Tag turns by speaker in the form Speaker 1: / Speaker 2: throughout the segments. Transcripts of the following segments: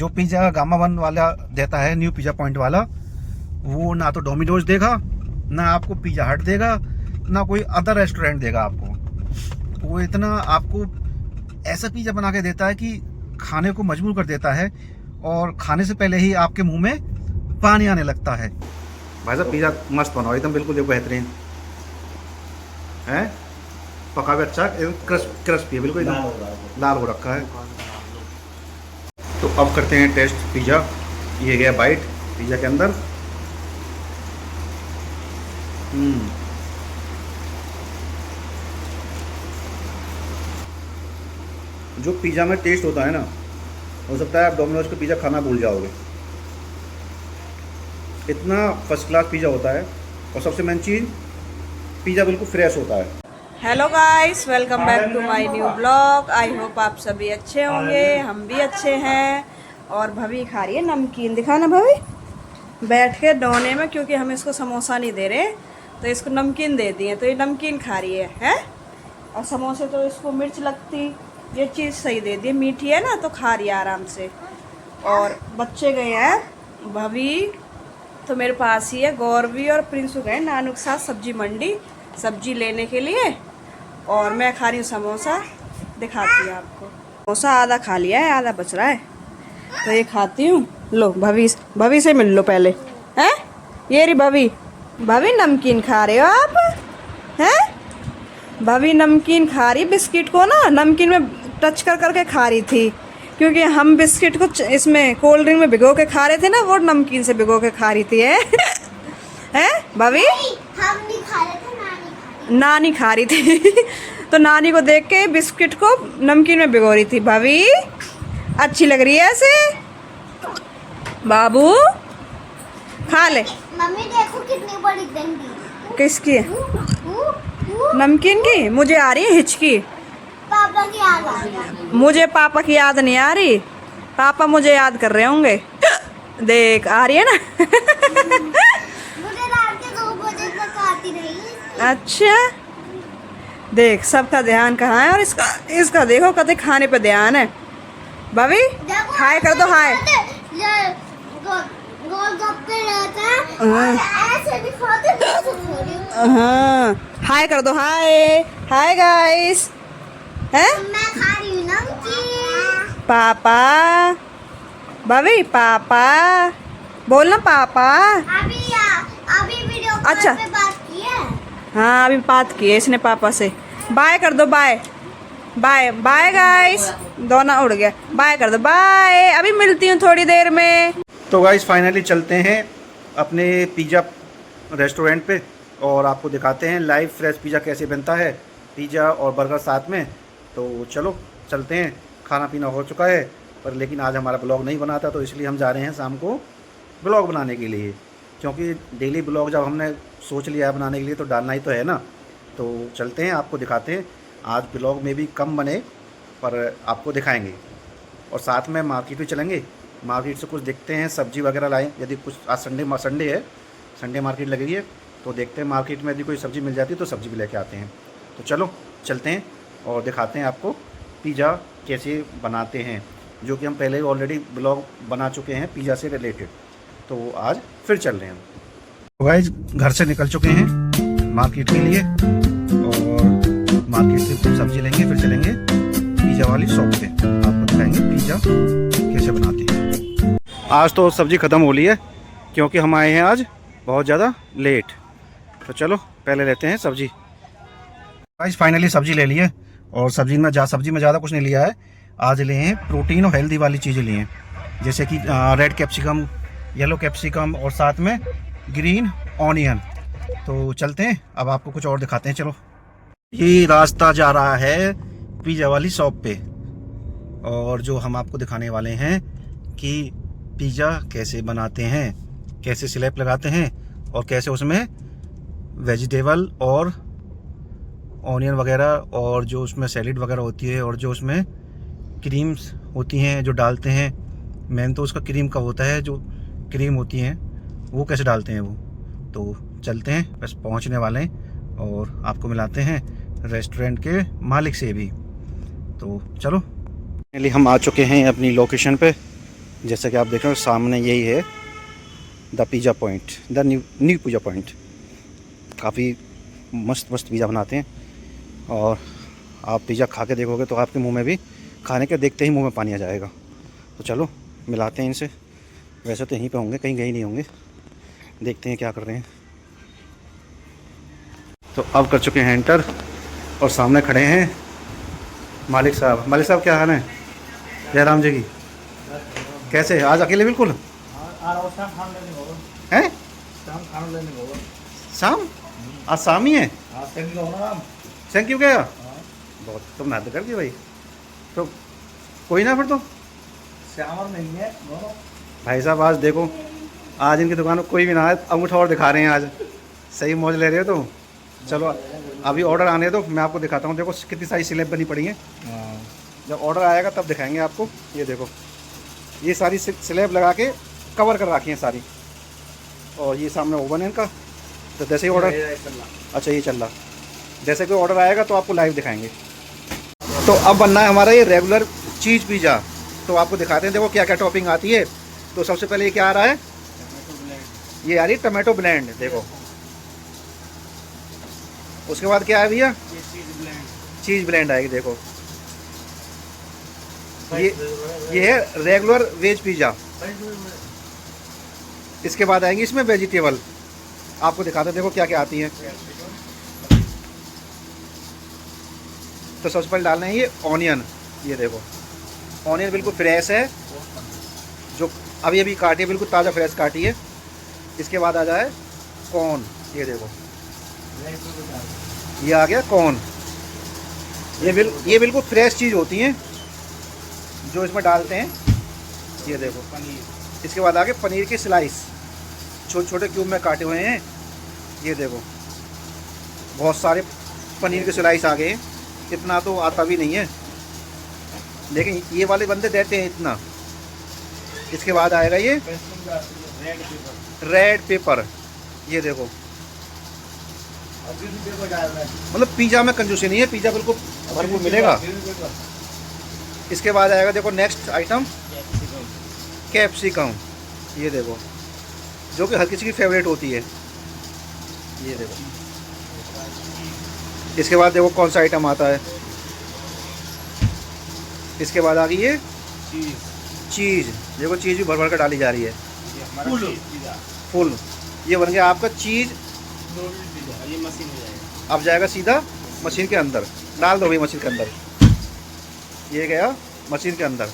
Speaker 1: जो pizza gamma one वाला देता है, न्यू पिज़्ज़ा पॉइंट वाला, वो ना तो डोमिनोज देगा, ना आपको पिज़्ज़ा हट देगा, ना कोई अदर रेस्टोरेंट देगा आपको। वो इतना आपको ऐसा पिज़्ज़ा बना के देता है कि खाने को मजबूर कर देता है, और खाने से पहले ही आपके मुंह में पानी आने लगता है। भाई साहब पिज़्ज़ा मस्त बनाओ एकदम, बिल्कुल देखो बेहतरीन है, पका भी अच्छा, क्रिस्पी है, बिल्कुल एकदम लाल हो रखा है। तो अब करते हैं टेस्ट पिज़्ज़ा। ये गया बाइट पिज़्ज़ा के अंदर। जो पिज़्ज़ा में टेस्ट होता है ना, हो सकता है आप डोमिनोज का पिज़्ज़ा खाना भूल जाओगे, इतना फर्स्ट क्लास पिज़्ज़ा होता है। और सबसे मेन चीज़, पिज़्ज़ा बिल्कुल फ्रेश होता है।
Speaker 2: Hello guys, welcome back to my new blog. I hope आप सभी अच्छे होंगे, हम भी अच्छे हैं। और भभी खा रही है नमकीन, दिखाना भभी, बैठ के डोने में, क्योंकि हम इसको समोसा नहीं दे रहे तो इसको नमकीन दे दिए, तो ये नमकीन खा रही है? और समोसे तो इसको मिर्च लगती, ये चीज़ सही दे दी, मीठी है ना तो खा रही है आराम से। और बच्चे गए हैं, भभी तो मेरे पास ही है, गौरवी और प्रिंसू गए नानू के साथ सब्जी मंडी सब्जी लेने के लिए, और मैं खा रही हूँ समोसा। दिखाती हूँ आपको, समोसा आधा खा लिया है, आधा बच रहा है, तो ये खाती हूँ। लो भभी से मिल लो पहले, हैं? ये रही भभी नमकीन खा रहे हो आप, हैं? भभी नमकीन खा रही, बिस्किट को ना नमकीन में टच कर करके खा रही थी, क्योंकि हम बिस्किट को इसमें कोल्ड ड्रिंक में भिगो के खा रहे थे ना, वो नमकीन से भिगो के खा रही थी, हैं भभी?
Speaker 3: हम नहीं खा रहे थे,
Speaker 2: नानी खा रही थी तो नानी को देख के बिस्किट को नमकीन में भिगो रही थी। भाभी अच्छी लग रही है ऐसे, बाबू खा ले।
Speaker 3: मम्मी देखो कितनी बड़ी डंडी।
Speaker 2: किसकी? नमकीन की? मुझे आ रही है हिचकी,
Speaker 3: पापा की याद आ गई।
Speaker 2: मुझे पापा की याद नहीं आ रही, पापा मुझे याद कर रहे होंगे। देख आ रही है ना
Speaker 3: मुझे रात के 2 बजे तक आती रही।
Speaker 2: अच्छा देख, सबका ध्यान कहाँ है, और इसका देखो कते खाने पे ध्यान है। भाभी हाय कर दो, हाय।
Speaker 3: गोलगप्पे रहता है और ऐसे भी खाते हैं, ऐसे खा रही हूं।
Speaker 2: हाँ हाय कर दो, हाय हाय गाइस, हैं?
Speaker 3: मैं खा रही हूँ नमकीन।
Speaker 2: पापा, भाभी पापा बोलना, पापा।
Speaker 3: अभी वीडियो कॉल
Speaker 2: अच्छा।
Speaker 3: पे बात की है।
Speaker 2: हाँ अभी बात की है इसने पापा से। बाय कर दो, बाय बाय बाय गाइस, दोनों उड़ गया, बाय कर दो, बाय। अभी मिलती हूँ थोड़ी देर में।
Speaker 1: तो गाइस फाइनली चलते हैं अपने पिज़्ज़ा रेस्टोरेंट पे, और आपको दिखाते हैं लाइव फ्रेश पिज़्ज़ा कैसे बनता है, पिज़्ज़ा और बर्गर साथ में। तो चलो चलते हैं। खाना पीना हो चुका है, पर लेकिन आज हमारा ब्लॉग नहीं बना था, तो इसलिए हम जा रहे हैं शाम को ब्लॉग बनाने के लिए, क्योंकि डेली ब्लॉग जब हमने सोच लिया है बनाने के लिए तो डालना ही तो है ना। तो चलते हैं, आपको दिखाते हैं। आज ब्लॉग में भी कम बने, पर आपको दिखाएंगे, और साथ में मार्केट भी चलेंगे, मार्केट से कुछ देखते हैं, सब्जी वगैरह लाएँ। यदि कुछ आज संडे है, संडे मार्केट लगी है, तो देखते हैं मार्केट में यदि कोई सब्ज़ी मिल जाती है तो सब्ज़ी भी लेके आते हैं। तो चलो चलते हैं और दिखाते हैं आपको पिज़्ज़ा कैसे बनाते हैं, जो कि हम पहले ही ऑलरेडी ब्लॉग बना चुके हैं पिज़्ज़ा से रिलेटेड। तो आज फिर चल रहे हैं। तो गाइस घर से निकल चुके हैं मार्केट के लिए, और मार्केट से सब्जी लेंगे, फिर चलेंगे पिज़्ज़ा वाली शॉप पे, आपको दिखाएंगे पिज़्ज़ा कैसे बनाते हैं। आज तो सब्ज़ी ख़त्म हो ली है, क्योंकि हम आए हैं आज बहुत ज़्यादा लेट। तो चलो पहले लेते हैं सब्ज़ी। गाइस फाइनली सब्ज़ी ले ली है, और सब्ज़ी में ज़्यादा कुछ नहीं लिया है। आज लिए हैं प्रोटीन और हेल्दी वाली चीज़ें लिए हैं, जैसे कि रेड कैप्सिकम, येलो कैप्सिकम, और साथ में ग्रीन ऑनियन। तो चलते हैं, अब आपको कुछ और दिखाते हैं। चलो, ये रास्ता जा रहा है पिज़्ज़ा वाली शॉप पे, और जो हम आपको दिखाने वाले हैं कि पिज़्ज़ा कैसे बनाते हैं, कैसे स्लैब लगाते हैं, और कैसे उसमें वेजिटेबल और ऑनियन वगैरह, और जो उसमें सैलेड वगैरह होती है, और जो उसमें क्रीम्स होती हैं जो डालते हैं। मेन तो उसका क्रीम का होता है, जो क्रीम होती हैं वो कैसे डालते हैं वो। तो चलते हैं, बस पहुंचने वाले हैं, और आपको मिलाते हैं रेस्टोरेंट के मालिक से भी। तो चलो, पहले हम आ चुके हैं अपनी लोकेशन पे, जैसा कि आप देख रहे हो सामने यही है the pizza point, the new pizza point. काफ़ी मस्त मस्त पिज़्ज़ा बनाते हैं और आप पिज़्ज़ा खा के देखोगे तो आपके मुंह में भी खाने के देखते ही मुंह में पानी आ जाएगा। तो चलो मिलाते हैं इनसे। वैसे तो यहीं पे होंगे, कहीं गए नहीं होंगे। देखते हैं क्या कर रहे हैं। तो अब कर चुके हैं एंटर और सामने खड़े हैं मालिक साहब। मालिक साहब क्या हाल है? जयराम जी की कैसे? आज अकेले बिल्कुल हैं? शाम? आज शाम ही है? थैंक यू क्या? बहुत तो मेहनत कर दी भाई। तो कोई ना फिर तो
Speaker 4: नहीं है
Speaker 1: भाई साहब आज देखो, आज इनकी दुकान में कोई भी ना आए, अंगूठा और दिखा रहे हैं आज। सही मौज ले रहे हो। तो चलो अभी ऑर्डर आने दो, मैं आपको दिखाता हूँ। देखो कितनी सारी स्लैब बनी पड़ी हैं। जब ऑर्डर आएगा तब दिखाएंगे आपको। ये देखो ये सारी स्लैब लगा के कवर कर रखी हैं सारी। और ये सामने ओवन है इनका। तो जैसे ही ऑर्डर, अच्छा ये चल रहा, जैसे कोई ऑर्डर आएगा तो आपको लाइव दिखाएंगे। तो अब बनना है हमारा ये रेगुलर चीज़ पिज़्ज़ा। तो आपको दिखाते हैं देखो क्या क्या टॉपिंग आती है। तो सबसे पहले ये क्या आ रहा है? ये आ रही है टमाटो ब्लेंड। देखो उसके बाद क्या है भैया? चीज़ ब्लेंड आएगी। देखो ये है रेगुलर वेज पिज़्ज़ा। इसके बाद आएंगी इसमें वेजिटेबल। आपको दिखाते हैं देखो क्या क्या आती हैं। तो सबसे पहले डालना है ये ऑनियन। ये देखो ऑनियन बिल्कुल फ्रेश है, जो अभी अभी काटी है, बिल्कुल ताज़ा फ्रेश काटी है। इसके बाद आ जाए कॉर्न। ये देखो ये आ गया कॉर्न। ये बिल्कुल फ्रेश चीज़ होती हैं जो इसमें डालते हैं। ये देखो पनीर। इसके बाद आ गए पनीर के स्लाइस, छोटे छोटे क्यूब में काटे हुए हैं। ये देखो बहुत सारे पनीर के स्लाइस आ गए हैं। इतना तो आता भी नहीं है, लेकिन ये वाले बंदे देते हैं इतना। इसके बाद आएगा ये रेड पेपर। ये देखो मतलब पिज़्ज़ा में कंजूसी नहीं है, पिज़्ज़ा बिल्कुल भरपूर मिलेगा। इसके बाद आएगा देखो नेक्स्ट आइटम कैप्सिकम। ये देखो जो कि हर किसी की फेवरेट होती है। ये देखो इसके बाद देखो कौन सा आइटम आता है। इसके बाद आ गई ये चीज़। देखो चीज़ भी भर भर कर डाली जा रही है फुल। ये बन गया आपका चीज़।
Speaker 4: ये मशीन हो जाएगा।
Speaker 1: अब जाएगा सीधा मशीन के अंदर। डाल दो भाई मशीन के अंदर। ये गया मशीन के अंदर।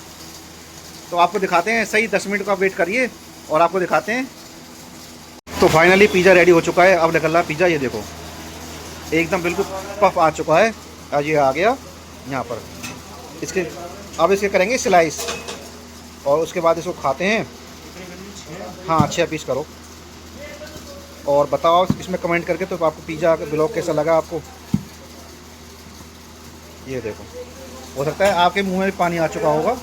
Speaker 1: तो आपको दिखाते हैं, सही 10 मिनट का वेट करिए और आपको दिखाते हैं। तो फाइनली पिज़्ज़ा रेडी हो चुका है। अब निकल रहा पिज़्ज़ा। ये देखो एकदम बिल्कुल पफ आ चुका है। आज ये आ गया यहाँ पर। इसके अब इसके करेंगे स्लाइस और उसके बाद इसको खाते हैं। हाँ 6 पीस करो और बताओ इसमें कमेंट करके तो आपको पिज़्ज़ा का ब्लॉग कैसा लगा आपको। ये देखो हो सकता है आपके मुंह में भी पानी आ चुका होगा।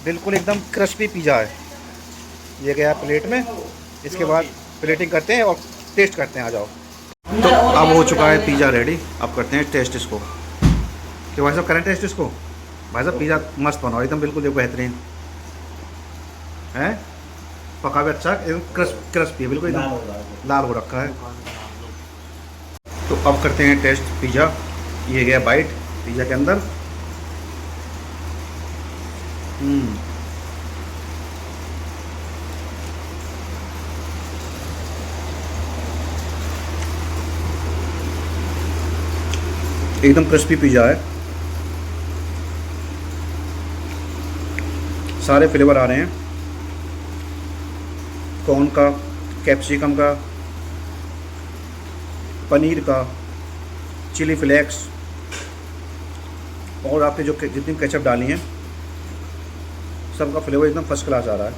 Speaker 1: बिल्कुल एकदम क्रिस्पी पिज़्ज़ा है। ये गया प्लेट में। इसके बाद प्लेटिंग करते हैं और टेस्ट करते हैं। आ जाओ। तो अब हो चुका है पिज़्ज़ा रेडी। अब करते हैं टेस्ट इसको। कि भाई साहब करें टेस्ट इसको? भाई साहब पिज़्ज़ा मस्त बनाओ एकदम बिल्कुल देखो बेहतरीन है। पका भी अच्छा, एकदम क्रिस्पी है, बिल्कुल एकदम लाल हो रखा है। तो अब करते हैं टेस्ट पिज़्ज़ा। ये गया बाइट पिज़्ज़ा के अंदर। एकदम क्रिस्पी पिज़्ज़ा है। सारे फ्लेवर आ रहे हैं, कॉर्न का, कैप्सिकम का, पनीर का, चिली फ्लेक्स और आपने जो जितनी केचप डाली हैं सबका फ्लेवर एकदम फर्स्ट क्लास आ रहा है।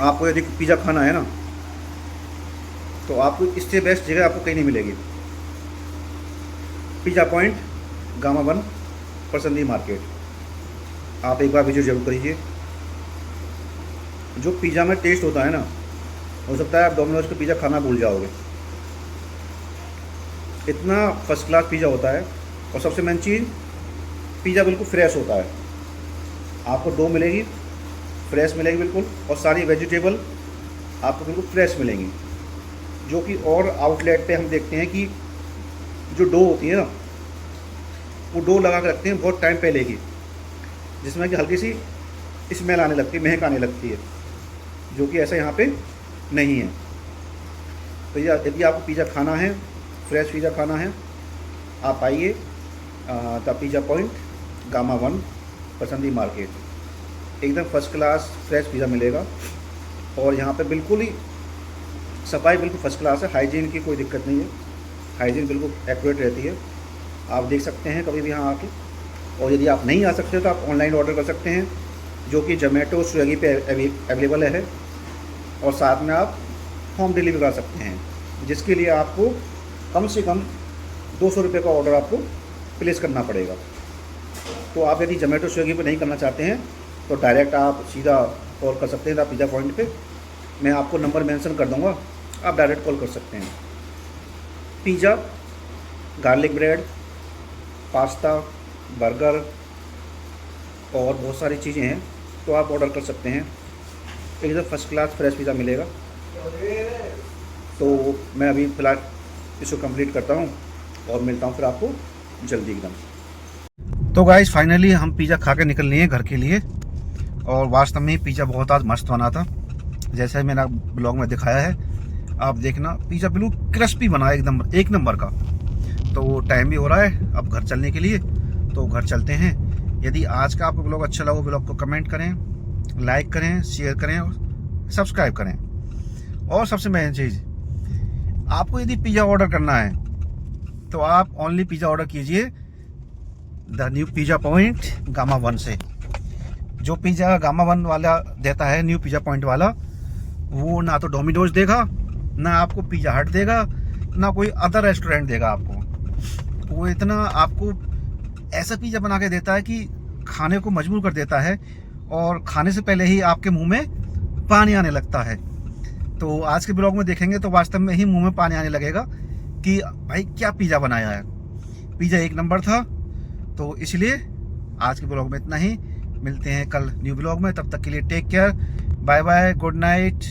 Speaker 1: आपको यदि पिज़्ज़ा खाना है ना तो आपको इससे बेस्ट जगह आपको कहीं नहीं मिलेगी। पिज़्ज़ा पॉइंट, गामा 1, परसंदी मार्केट। आप एक बार विजिट जरूर करिए। जो पिज़्ज़ा में टेस्ट होता है ना, हो सकता है आप डोमिनोज का पिज़्ज़ा खाना भूल जाओगे। इतना फर्स्ट क्लास पिज़्ज़ा होता है। और सबसे मेन चीज़, पिज़्ज़ा बिल्कुल फ्रेश होता है। आपको डो मिलेगी, फ्रेश मिलेगी बिल्कुल, और सारी वेजिटेबल आपको बिल्कुल फ्रेश मिलेंगी। जो कि और आउटलेट पे हम देखते हैं कि जो डो होती है ना, वो डो लगा के रखते हैं बहुत टाइम पहले की, जिसमें कि हल्की सी स्मेल आने लगती है, महक आने लगती है, जो कि ऐसा यहाँ पे नहीं है। तो यदि आपको पिज़्ज़ा खाना है, फ्रेश पिज़्ज़ा खाना है, आप आइए द पिज़्ज़ा पॉइंट, गामा 1, पसंदी मार्केट। एकदम फर्स्ट क्लास फ्रेश पिज़्ज़ा मिलेगा, और यहाँ पे बिल्कुल ही सफाई बिल्कुल फर्स्ट क्लास है, हाइजीन की कोई दिक्कत नहीं है, हाइजीन बिल्कुल एक्यूरेट रहती है। आप देख सकते हैं कभी भी यहाँ आके। और यदि आप नहीं आ सकते तो आप ऑनलाइन ऑर्डर कर सकते हैं, जो कि जोमेटो, स्विगी पे अवेलेबल है, और साथ में आप होम डिलीवरी करा सकते हैं, जिसके लिए आपको कम से कम 200 रुपये का ऑर्डर आपको प्लेस करना पड़ेगा। तो आप यदि जोमेटो, स्विगी पे नहीं करना चाहते हैं तो डायरेक्ट आप सीधा कॉल कर सकते हैं पिज़्ज़ा पॉइंट पे। मैं आपको नंबर मेंशन कर दूंगा, आप डायरेक्ट कॉल कर सकते हैं। Pizza, garlic bread, pasta, burger और बहुत सारी चीज़ें हैं, तो आप ऑर्डर कर सकते हैं। एकदम फर्स्ट क्लास फ्रेश पिज़्ज़ा मिलेगा। तो मैं अभी फ़िलहाल इसको कंप्लीट करता हूँ और मिलता हूँ फिर आपको जल्दी एकदम। तो गाइस फाइनली हम पिज़्ज़ा खा के निकल लिए हैं घर के लिए, और वास्तव में पिज़्ज़ा बहुत आज मस्त बना था, जैसे मैंने ब्लॉग में दिखाया है। आप देखना पिज़्ज़ा बिल्कुल क्रिस्पी बना है, एकदम एक नंबर का। तो टाइम भी हो रहा है अब घर चलने के लिए, तो घर चलते हैं। यदि आज का आपको ब्लॉग अच्छा लगा, ब्लॉग को कमेंट करें, लाइक करें, शेयर करें और सब्सक्राइब करें। और सबसे मेन चीज़, आपको यदि पिज़्ज़ा ऑर्डर करना है तो आप ओनली पिज़्ज़ा ऑर्डर कीजिए the new pizza point gamma 1 से। जो पिज़्ज़ा गामा 1 वाला देता है, न्यू पिज़्ज़ा पॉइंट वाला, वो ना तो डोमिनोज देगा, ना आपको पिज़्ज़ा हट देगा, ना कोई अदर रेस्टोरेंट देगा आपको। वो इतना आपको ऐसा पिज़्ज़ा बना के देता है कि खाने को मजबूर कर देता है, और खाने से पहले ही आपके मुंह में पानी आने लगता है। तो आज के ब्लॉग में देखेंगे तो वास्तव में ही मुंह में पानी आने लगेगा कि भाई क्या पिज़्ज़ा बनाया है। पिज़्ज़ा एक नंबर था। तो इसलिए आज के ब्लॉग में इतना ही, मिलते हैं कल न्यू ब्लॉग में। तब तक के लिए take care, bye bye, good night.